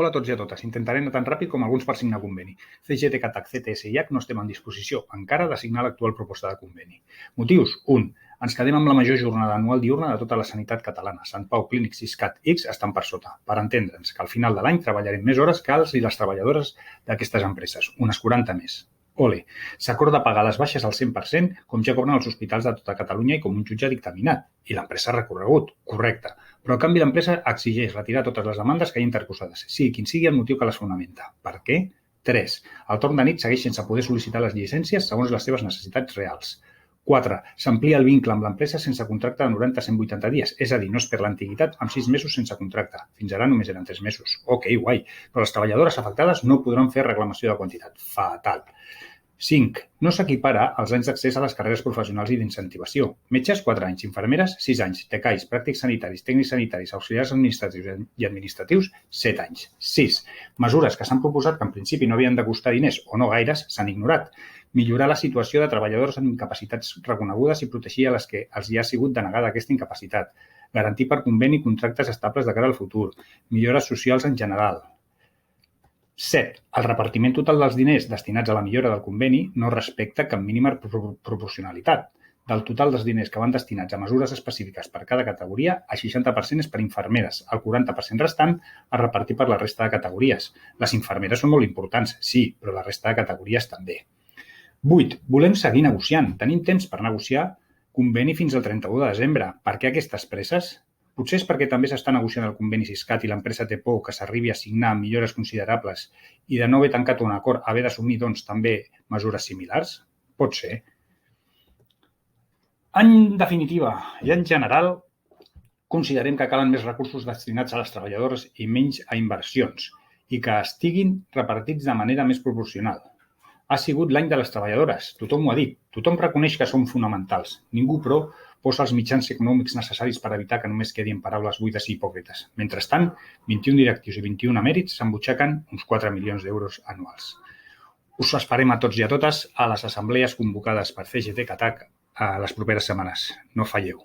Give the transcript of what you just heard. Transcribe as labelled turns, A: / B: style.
A: Hola a tots i a totes. Intentaré anar tan ràpid com alguns per signar conveni. CGT, CATAC, CTS i IAC no estem en disposició encara de signar l'actual proposta de conveni. Motius? 1. Ens quedem amb la major jornada anual diurna de tota la sanitat catalana. Sant Pau, Clínics, Siscat, X estan per sota. Per entendre'ns que al final de l'any treballarem més hores que els i les treballadores d'aquestes empreses, unes 40 més. Ole, s'acorda pagar les baixes al 100%, com ja cobren els hospitals de tota Catalunya i com un jutge ha dictaminat. I l'empresa ha recorregut, correcte. Però, en canvi, l'empresa exigeix retirar totes les demandes que hi ha interposades, sigui quin sigui el motiu que les fonamenta. Per què? 3. El torn de nit segueix sense poder sol·licitar les llicències segons les seves necessitats reals. 4. S'amplia el vincle amb l'empresa sense contracte de 90 a 180 dies, és a dir, no es perd l'antiguitat amb 6 mesos sense contracte. Fins ara només eren 3 mesos. Ok, guai, però les treballadores afectades no podran fer reclamació de quantitat. Fatal. 5. No s'equipara els anys d'accés a les carreres professionals i d'incentivació. Metges, 4 anys. Infermeres, 6 anys. Tecais, pràctics sanitaris, tècnics sanitaris, auxiliars administratius i administratius, 7 anys. 6. Mesures que s'han proposat que en principi no havien de costar diners o no gaires s'han ignorat. Millorar la situació de treballadors amb incapacitats reconegudes i protegir a les que els hi ha sigut denegada aquesta incapacitat. Garantir per conveni contractes estables de cara al futur. Millores socials en general. 7. El repartiment total dels diners destinats a la millora del conveni no respecta cap mínima proporcionalitat. Del total dels diners que van destinats a mesures específiques per cada categoria, el 60% és per infermeres, el 40% restant a repartir per la resta de categories. Les infermeres són molt importants, sí, però la resta de categories també. 8. Volem seguir negociant. Tenim temps per negociar conveni fins al 31 de desembre. Per què aquestes presses? Potser és perquè també s'està negociant el conveni Siscat i l'empresa té por que s'arribi a signar millores considerables i de no haver tancat un acord haver d'assumir, doncs, també mesures similars? Pot ser. En definitiva i en general, considerem que calen més recursos destinats a les treballadores i menys a inversions i que estiguin repartits de manera més proporcional. Ha sigut l'any de les treballadores, tothom ho ha dit, tothom reconeix que són fonamentals. Ningú, però, posa els mitjans econòmics necessaris per evitar que només quedin paraules buides i hipòcrites. Mentrestant, 21 directius i 21 emèrits s'embutxaquen uns 4 milions d'euros anuals. Us esperem a tots i a totes a les assemblees convocades per CGT CATAC a les properes setmanes. No falleu.